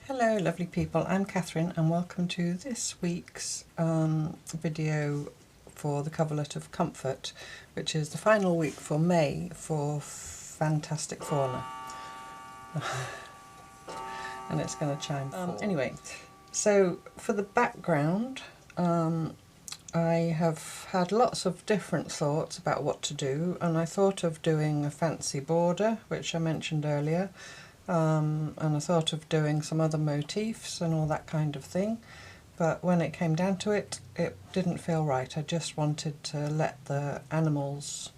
Hello lovely people, I'm Kathryn and welcome to this week's video for the coverlet of Comfort, which is the final week for May for Fantastic Fauna. And it's going to chime anyway, so for the background I have had lots of different thoughts about what to do, and I thought of doing a fancy border, which I mentioned earlier. And I thought of doing some other motifs and all that kind of thing, but when it came down to it, it didn't feel right. I just wanted to let the animals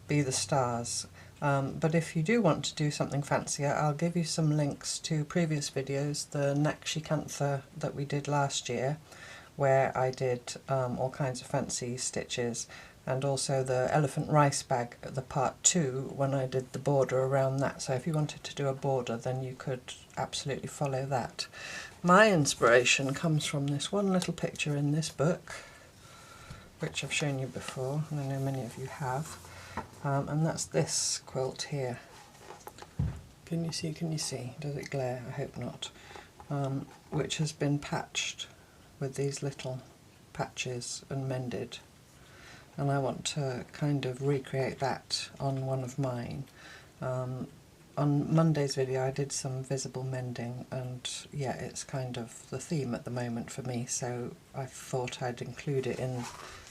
be the stars. But if you do want to do something fancier, I'll give you some links to previous videos, the Nakshi Kantha that we did last year, where I did all kinds of fancy stitches, and also the elephant rice bag, the part 2, when I did the border around that. So if you wanted to do a border, then you could absolutely follow that. My inspiration comes from this one little picture in this book, which I've shown you before, and I know many of you have, and that's this quilt here. Can you see? Does it glare? I hope not. Which has been patched with these little patches and mended. And I want to kind of recreate that on one of mine. On Monday's video I did some visible mending, and yeah, it's kind of the theme at the moment for me, so I thought I'd include it in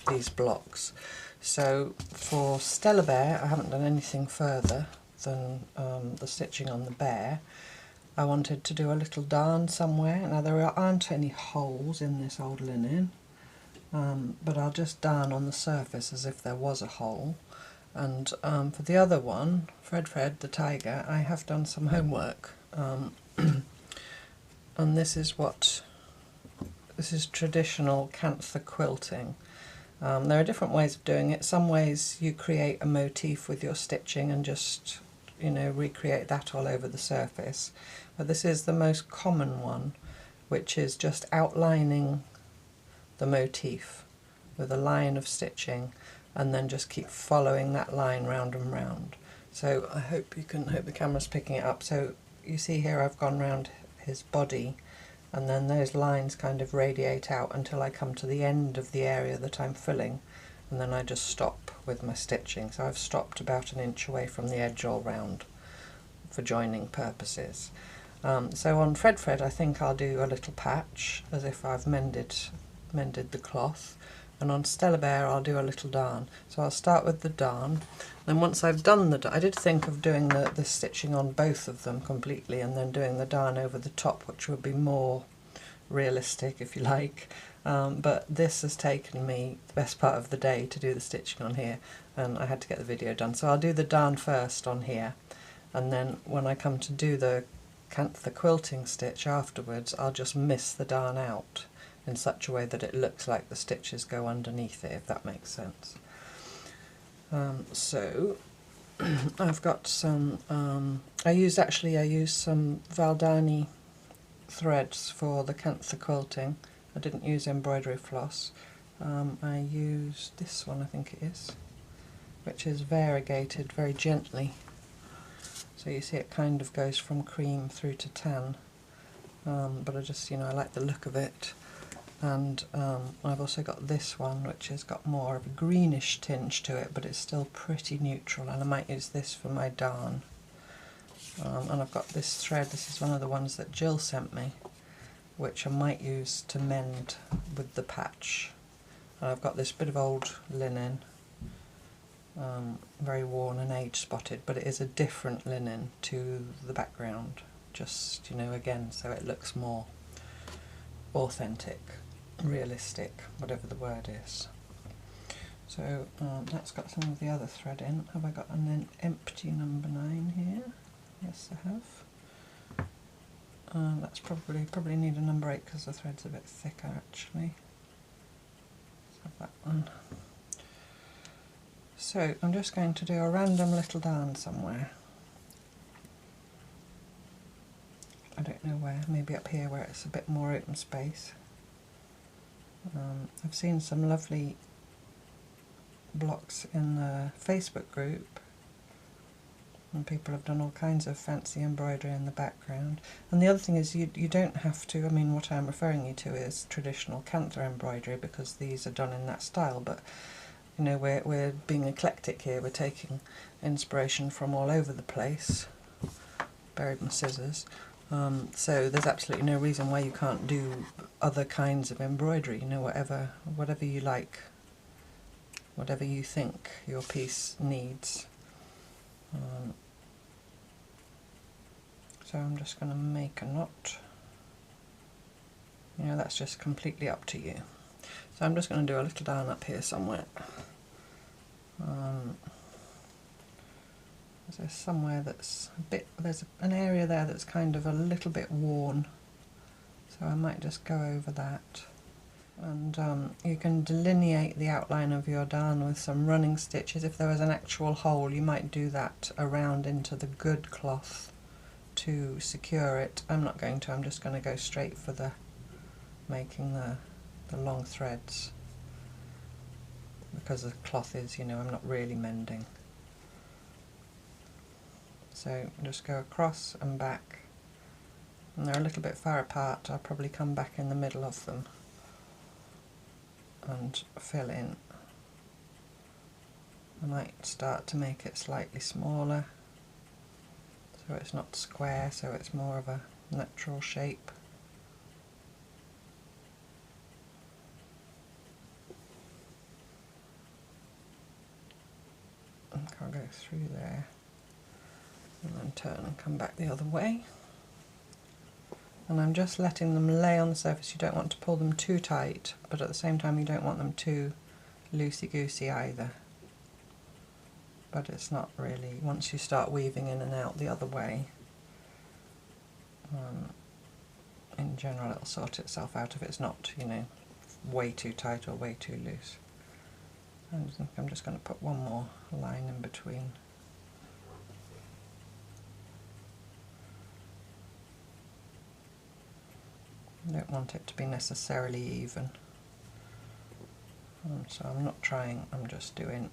these blocks. So for Stella Bear I haven't done anything further than the stitching on the bear. I wanted to do a little darn somewhere. Now there aren't any holes in this old linen, but I'll just darn on the surface as if there was a hole. And for the other one, Fred the tiger, I have done some homework, and this is traditional Kantha quilting. There are different ways of doing it. Some ways you create a motif with your stitching and just, you know, recreate that all over the surface, but this is the most common one, which is just outlining the motif with a line of stitching and then just keep following that line round and round. So I hope the camera's picking it up. So you see here I've gone round his body, and then those lines kind of radiate out until I come to the end of the area that I'm filling, and then I just stop with my stitching. So I've stopped about 1 inch away from the edge all round for joining purposes. So on Fred I think I'll do a little patch as if I've mended the cloth, and on Stella Bear I'll do a little darn. So I'll start with the darn, then once I've done the darn, I did think of doing the stitching on both of them completely and then doing the darn over the top, which would be more realistic if you like, but this has taken me the best part of the day to do the stitching on here, and I had to get the video done. So I'll do the darn first on here, and then when I come to do the quilting stitch afterwards, I'll just miss the darn out in such a way that it looks like the stitches go underneath it, if that makes sense. So I've got some, I used some Valdani threads for the Kantha quilting. I didn't use embroidery floss. I used this one, I think it is, which is variegated very gently. So you see it kind of goes from cream through to tan, but I just, I like the look of it. And I've also got this one, which has got more of a greenish tinge to it, but it's still pretty neutral, and I might use this for my darn. And I've got this thread. This is one of the ones that Jill sent me, which I might use to mend with the patch. And I've got this bit of old linen, very worn and age spotted, but it is a different linen to the background, just, again, so it looks more authentic, realistic, whatever the word is. So that's got some of the other thread in. Have I got an empty number 9 here? Yes, I have. That's probably need a number 8 because the thread's a bit thicker actually. Let's have that one. So I'm just going to do a random little darn somewhere. I don't know where, maybe up here where it's a bit more open space. I've seen some lovely blocks in the Facebook group and people have done all kinds of fancy embroidery in the background. And the other thing is you don't have to, I mean what I'm referring you to is traditional Kantha embroidery, because these are done in that style, but you know, we're being eclectic here, we're taking inspiration from all over the place. Buried my scissors. So there's absolutely no reason why you can't do other kinds of embroidery, you know, whatever you like, whatever you think your piece needs. So I'm just going to make a knot. You know, that's just completely up to you. So I'm just going to do a little darn up here somewhere. There's somewhere that's a bit, there's an area there that's kind of a little bit worn, so I might just go over that. And you can delineate the outline of your darn with some running stitches. If there was an actual hole, you might do that around into the good cloth to secure it. I'm not going to, I'm just going to go straight for the making the long threads, because the cloth is, you know, I'm not really mending. So just go across and back, and they're a little bit far apart. I'll probably come back in the middle of them and fill in. I might start to make it slightly smaller so it's not square, so it's more of a natural shape. And I'll go through there and then turn and come back the other way. And I'm just letting them lay on the surface. You don't want to pull them too tight, but at the same time you don't want them too loosey-goosey either. But it's not really, once you start weaving in and out the other way, in general it'll sort itself out if it's not, you know, way too tight or way too loose. I'm just going to put one more line in between. I don't want it to be necessarily even, so I'm not trying, I'm just doing.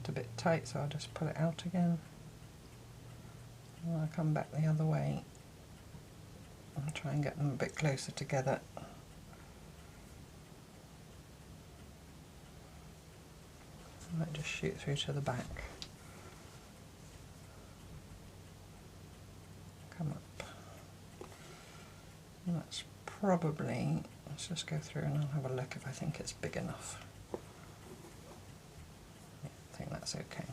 It's a bit tight, so I'll just pull it out again, and I'll come back the other way and try and get them a bit closer together. I might just shoot through to the back, come up. And that's probably, let's just go through and I'll have a look if I think it's big enough. Yeah, I think that's okay.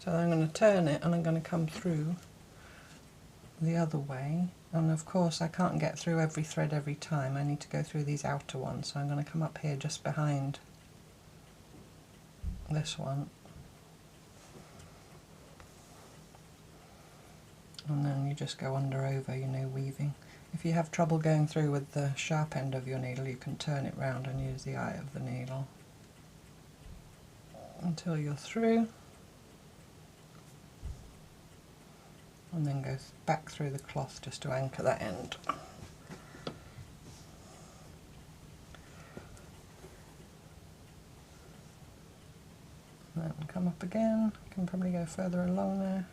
So I'm going to turn it and I'm going to come through the other way, and of course I can't get through every thread every time. I need to go through these outer ones, so I'm going to come up here just behind this one, and then you just go under over, you know, weaving. If you have trouble going through with the sharp end of your needle, you can turn it round and use the eye of the needle until you're through, and then go back through the cloth just to anchor that end. Then come up again, can probably go further along there.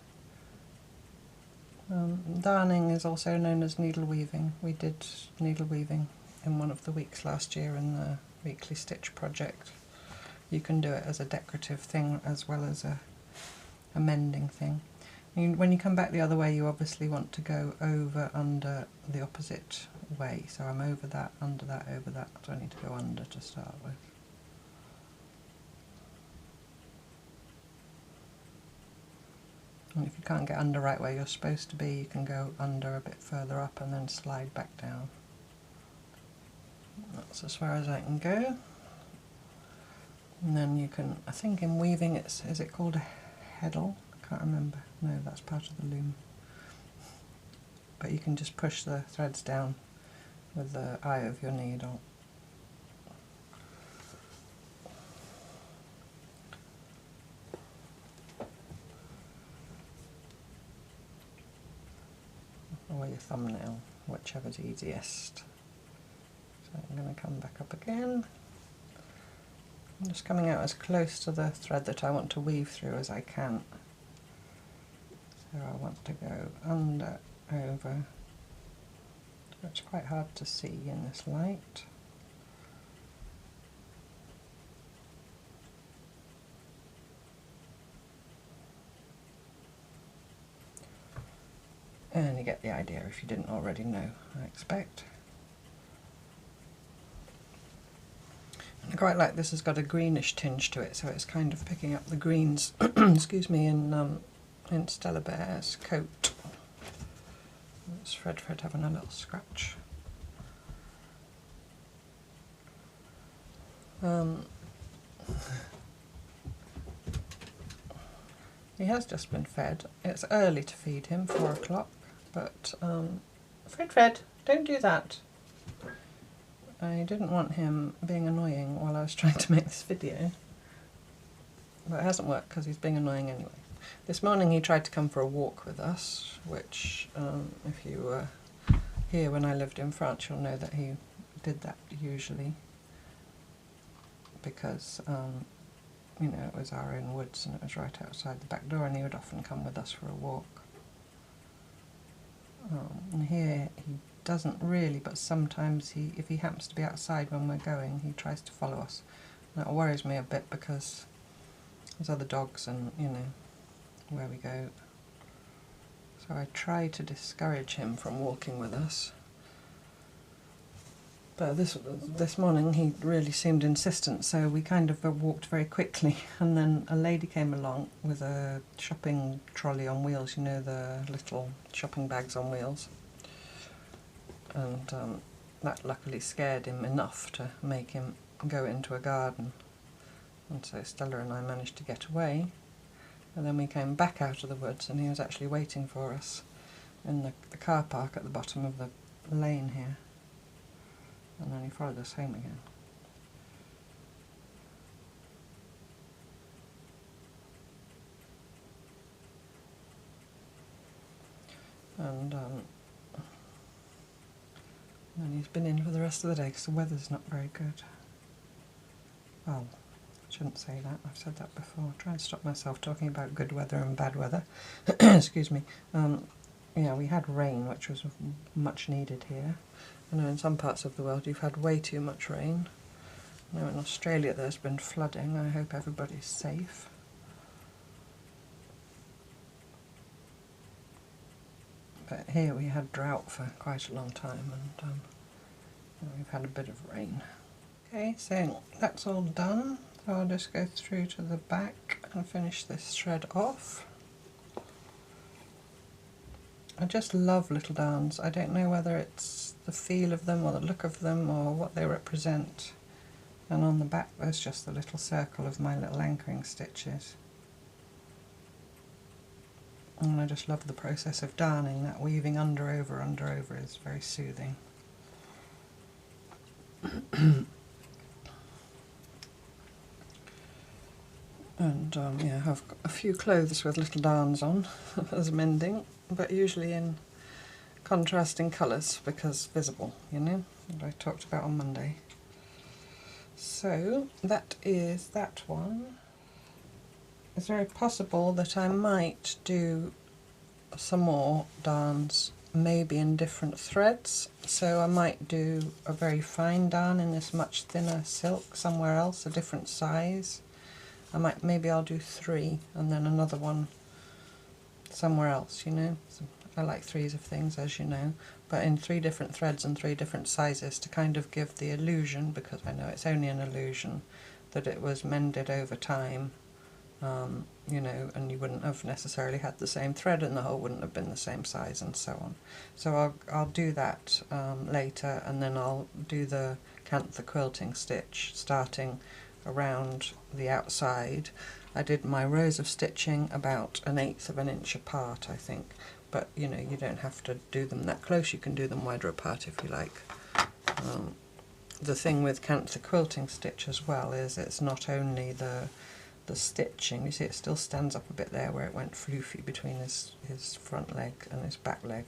Darning is also known as needle weaving. We did needle weaving in one of the weeks last year in the weekly stitch project. You can do it as a decorative thing as well as a mending thing. When you come back the other way, you obviously want to go over under the opposite way. So I'm over that, under that, over that. So I need to go under to start with. And if you can't get under right where you're supposed to be, you can go under a bit further up and then slide back down. That's as far as I can go. And then you can, I think in weaving it's, is it called a heddle? I can't remember. No, that's part of the loom. But you can just push the threads down with the eye of your needle. Or your thumbnail, whichever's easiest. So I'm going to come back up again. I'm just coming out as close to the thread that I want to weave through as I can. want to go under, over. It's quite hard to see in this light. And you get the idea if you didn't already know, I expect. I quite like this has got a greenish tinge to it, so it's kind of picking up the greens, excuse me, in Stella Bear's coat. It's Fred having a little scratch. He has just been fed. It's early to feed him, 4 o'clock, but Fred, don't do that. I didn't want him being annoying while I was trying to make this video, but it hasn't worked because he's being annoying anyway. This morning he tried to come for a walk with us, which if you were here when I lived in France you'll know that he did that usually because you know, it was our own woods and it was right outside the back door, and he would often come with us for a walk. And here he doesn't really, but sometimes if he happens to be outside when we're going, he tries to follow us. And that worries me a bit because there's other dogs and, you know, where we go. So I try to discourage him from walking with us. But this morning he really seemed insistent, so we kind of walked very quickly, and then a lady came along with a shopping trolley on wheels, you know, the little shopping bags on wheels. And that luckily scared him enough to make him go into a garden. And so Stella and I managed to get away, and then we came back out of the woods and he was actually waiting for us in the car park at the bottom of the lane here. And then he followed us home again. And then he's been in for the rest of the day because the weather's not very good. Well, I shouldn't say that, I've said that before. Try and stop myself talking about good weather and bad weather. Excuse me. Yeah, we had rain, which was much needed here. I know in some parts of the world you've had way too much rain. I know in Australia there's been flooding. I hope everybody's safe. But here we had drought for quite a long time, and we've had a bit of rain. Okay, so that's all done. So I'll just go through to the back and finish this thread off. I just love little darns. I don't know whether it's the feel of them or the look of them or what they represent. And on the back there's just the little circle of my little anchoring stitches. And I just love the process of darning. That weaving under over is very soothing. And yeah, I've got a few clothes with little darns on as mending, but usually in contrasting colours because visible, you know, that I talked about on Monday. So that is that one. It's very possible that I might do some more darns, maybe in different threads. So I might do a very fine darn in this much thinner silk somewhere else, a different size. Maybe I'll do 3 and then another one somewhere else, you know. So I like 3s of things, as you know, but in 3 different threads and 3 different sizes to kind of give the illusion, because I know it's only an illusion, that it was mended over time, you know, and you wouldn't have necessarily had the same thread and the hole wouldn't have been the same size and so on. So I'll do that later, and then I'll do the Kantha quilting stitch starting around the outside. I did my rows of stitching about 1/8 of an inch apart, I think, but you know, you don't have to do them that close, you can do them wider apart if you like. The thing with Kantha quilting stitch as well is it's not only the stitching, you see it still stands up a bit there where it went floofy between his front leg and his back leg,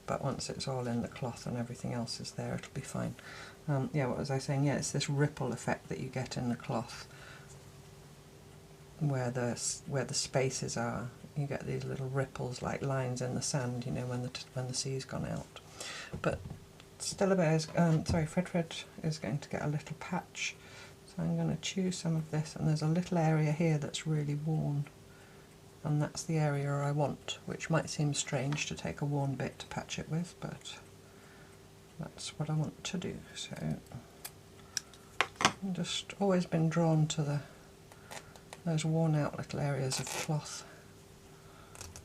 but once it's all in the cloth and everything else is there, it'll be fine. Yeah, what was I saying? Yeah, it's this ripple effect that you get in the cloth where the spaces are. you get these little ripples like lines in the sand, you know, when the sea's gone out. But Fred is going to get a little patch, so I'm going to choose some of this, and there's a little area here that's really worn, and that's the area I want, which might seem strange to take a worn bit to patch it with, but that's what I want to do. So I've just always been drawn to those worn out little areas of cloth.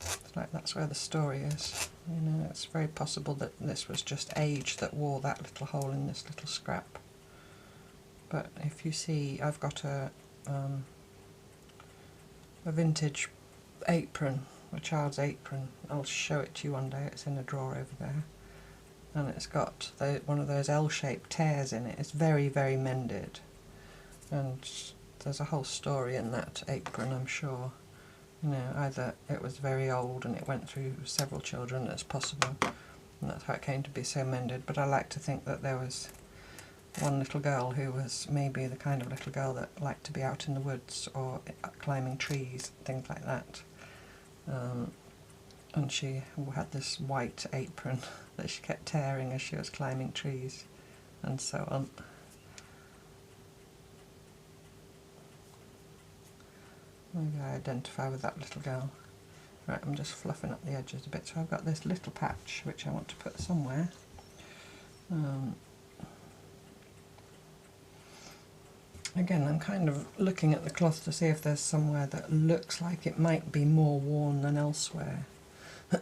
It's like that's where the story is. You know, it's very possible that this was just age that wore that little hole in this little scrap. But if you see, I've got a vintage apron, a child's apron. I'll show it to you one day. It's in a drawer over there, and it's got one of those L-shaped tears in it. It's very, very mended, and there's a whole story in that apron, I'm sure. You know, either it was very old and it went through several children as possible, and that's how it came to be so mended, but I like to think that there was one little girl who was maybe the kind of little girl that liked to be out in the woods or climbing trees, things like that. And she had this white apron that she kept tearing as she was climbing trees and so on. Maybe I identify with that little girl. Right, I'm just fluffing up the edges a bit, so I've got this little patch which I want to put somewhere. Again, I'm kind of looking at the cloth to see if there's somewhere that looks like it might be more worn than elsewhere.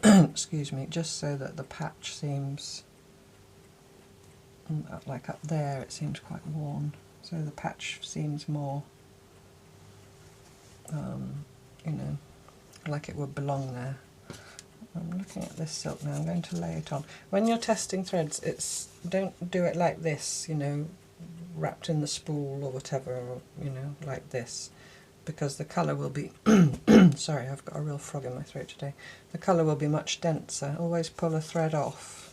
Excuse me, just so that the patch seems, like up there it seems quite worn, so the patch seems more, you know, like it would belong there. I'm looking at this silk now, I'm going to lay it on. When you're testing threads, don't do it like this, you know, wrapped in the spool or whatever, or, you know, like this, because the colour will be sorry, I've got a real frog in my throat today. The colour will be much denser. Always pull a thread off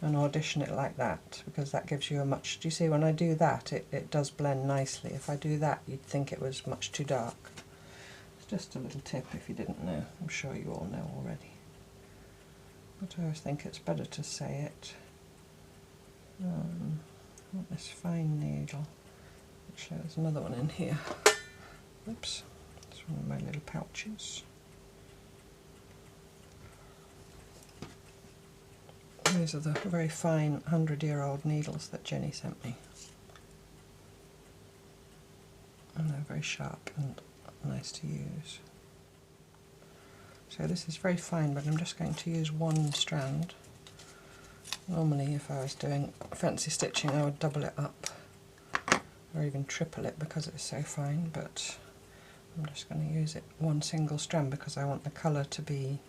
and audition it like that, because that gives you a much, do you see when I do that it does blend nicely. If I do that you'd think it was much too dark. It's just a little tip if you didn't know. I'm sure you all know already, but I always think it's better to say it. I want this fine needle. Actually, there's another one in here. Oops, it's one of my little pouches. These are the very fine 100-year-old needles that Jenny sent me. And they're very sharp and nice to use. So this is very fine, but I'm just going to use one strand. Normally if I was doing fancy stitching I would double it up or even triple it because it's so fine, but I'm just going to use it one single strand because I want the colour to be,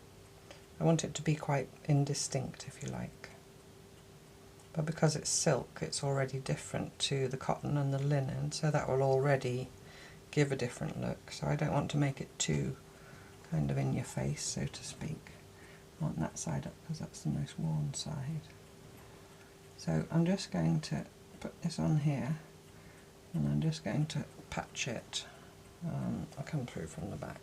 I want it to be quite indistinct if you like. But because it's silk it's already different to the cotton and the linen, so that will already give a different look. So I don't want to make it too kind of in your face, so to speak. I want that side up because that's the most worn side. So I'm just going to put this on here and I'm just going to patch it. I'll come through from the back.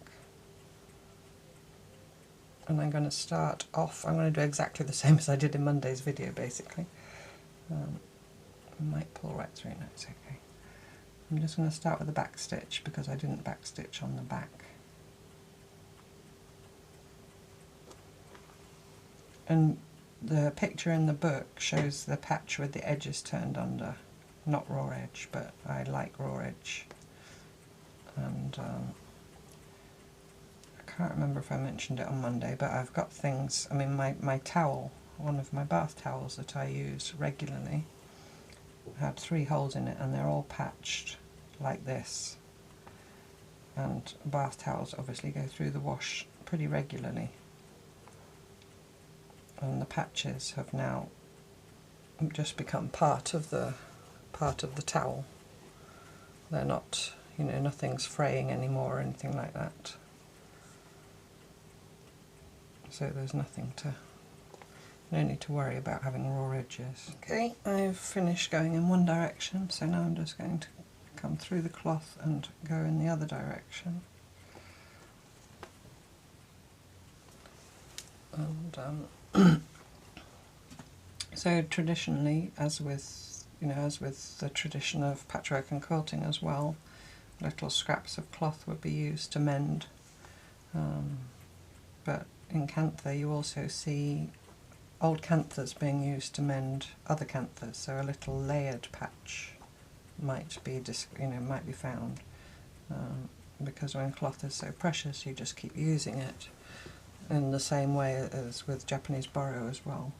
And I'm going to start off, I'm going to do exactly the same as I did in Monday's video basically. I might pull right through, no it's okay. I'm just going to start with the back stitch because I didn't back stitch on the back. And the picture in the book shows the patch with the edges turned under, not raw edge, but I like raw edge. And I can't remember if I mentioned it on Monday, but I've got things, I mean my towel, one of my bath towels that I use regularly, had 3 holes in it and they're all patched like this. And bath towels obviously go through the wash pretty regularly. And the patches have now just become part of the towel. They're not, you know, nothing's fraying anymore or anything like that. So there's nothing to, no need to worry about having raw edges. Okay, I've finished going in one direction, so now I'm just going to come through the cloth and go in the other direction. And so traditionally, as with the tradition of patchwork and quilting as well, little scraps of cloth would be used to mend. But in Kantha you also see old canthas being used to mend other canthas, so a little layered patch might be found, because when cloth is so precious you just keep using it, in the same way as with Japanese borrow as well.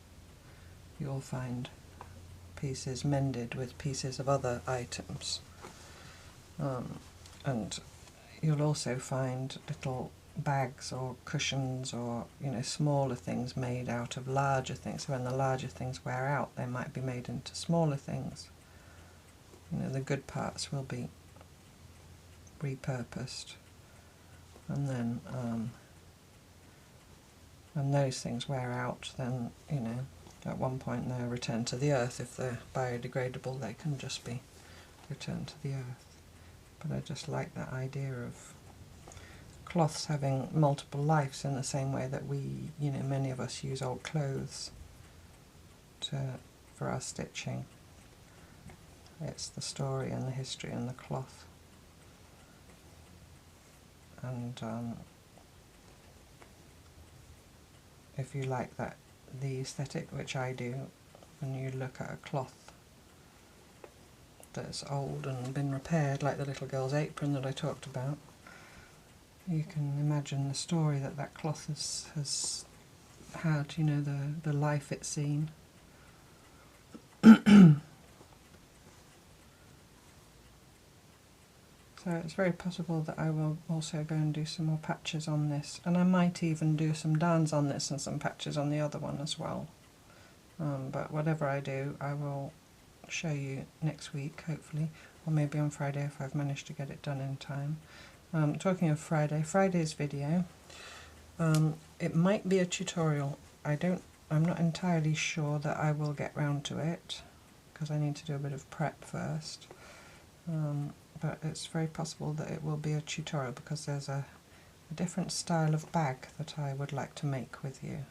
You'll find pieces mended with pieces of other items, and you'll also find little bags or cushions or smaller things made out of larger things. So when the larger things wear out, they might be made into smaller things. The good parts will be repurposed, and then when those things wear out, then at one point they're returned to the earth. If they're biodegradable, they can just be returned to the earth. But I just like that idea of cloths having multiple lives, in the same way that we, many of us use old clothes for our stitching. It's the story and the history and the cloth. And if you like the aesthetic, which I do, when you look at a cloth that's old and been repaired, like the little girl's apron that I talked about, you can imagine the story that cloth has had, the life it's seen. So it's very possible that I will also go and do some more patches on this, and I might even do some darns on this and some patches on the other one as well. But whatever I do, I will show you next week, hopefully, or maybe on Friday if I've managed to get it done in time. Talking of Friday's video, it might be a tutorial. I'm not entirely sure that I will get round to it, because I need to do a bit of prep first. But it's very possible that it will be a tutorial, because there's a different style of bag that I would like to make with you.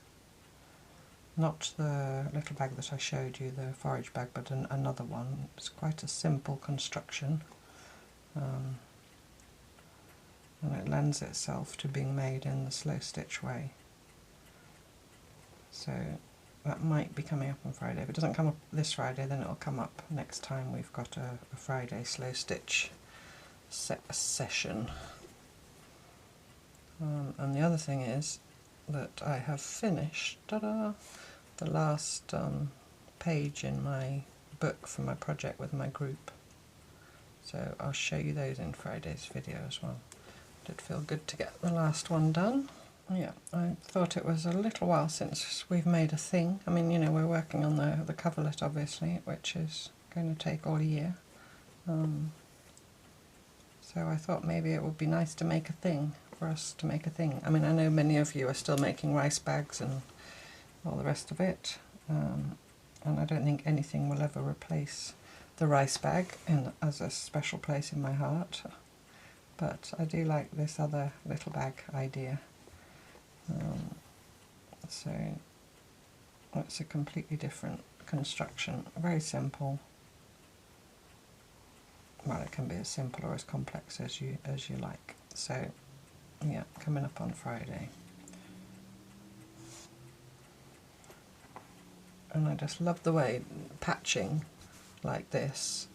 Not the little bag that I showed you, the forage bag, but another one. It's quite a simple construction, and it lends itself to being made in the Slowstitch way. So that might be coming up on Friday. If it doesn't come up this Friday, then it'll come up next time we've got a Friday Slowstitch session. And the other thing is that I have finished the last page in my book for my project with my group. So I'll show you those in Friday's video as well. It did feel good to get the last one done. Yeah, I thought it was a little while since we've made a thing. I mean, we're working on the coverlet, obviously, which is going to take all year. So I thought maybe it would be nice to make a thing, for us to make a thing. I mean, I know many of you are still making rice bags and all the rest of it, and I don't think anything will ever replace the rice bag as a special place in my heart. But I do like this other little bag idea. So it's a completely different construction, very simple. Well, it can be as simple or as complex as you like. So yeah, coming up on Friday. And I just love the way patching like this,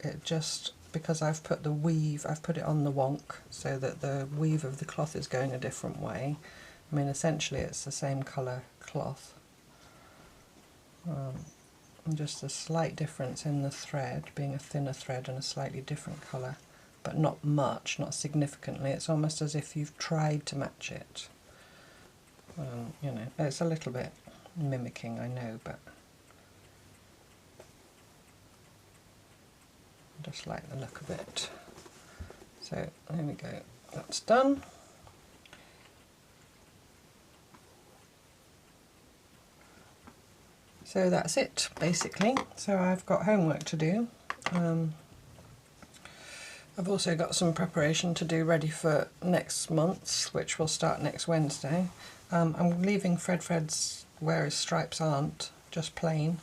it just, because I've put it on the wonk so that the weave of the cloth is going a different way. I mean, essentially it's the same colour cloth, and just a slight difference in the thread, being a thinner thread and a slightly different colour, but not much, not significantly. It's almost as if you've tried to match it. It's a little bit mimicking, I know, but I just like the look of it. So there we go, that's done. So that's it, basically. So I've got homework to do. I've also got some preparation to do ready for next month's, which will start next Wednesday. I'm leaving Fred's where his stripes aren't, just plain,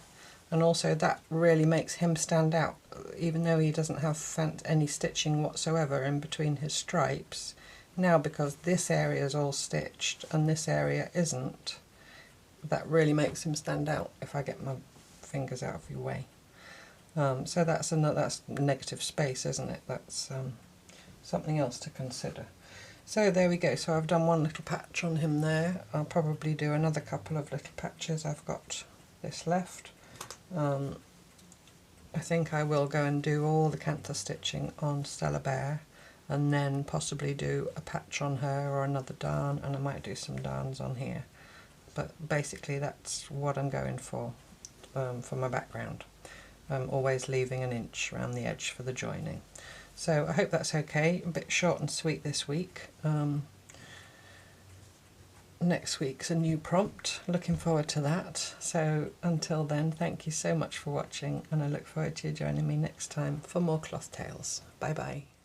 and also that really makes him stand out, even though he doesn't have any stitching whatsoever in between his stripes. Now, because this area is all stitched and this area isn't, that really makes him stand out if I get my fingers out of your way. So that's negative space, isn't it? That's something else to consider. So there we go. So I've done one little patch on him there. I'll probably do another couple of little patches. I've got this left. I think I will go and do all the Kantha stitching on Stella Bear, and then possibly do a patch on her or another darn, and I might do some darns on here. But basically that's what I'm going for my background. I'm always leaving an inch around the edge for the joining. So I hope that's okay. A bit short and sweet this week. Next week's a new prompt. Looking forward to that. So until then, thank you so much for watching, and I look forward to you joining me next time for more cloth tales. Bye bye.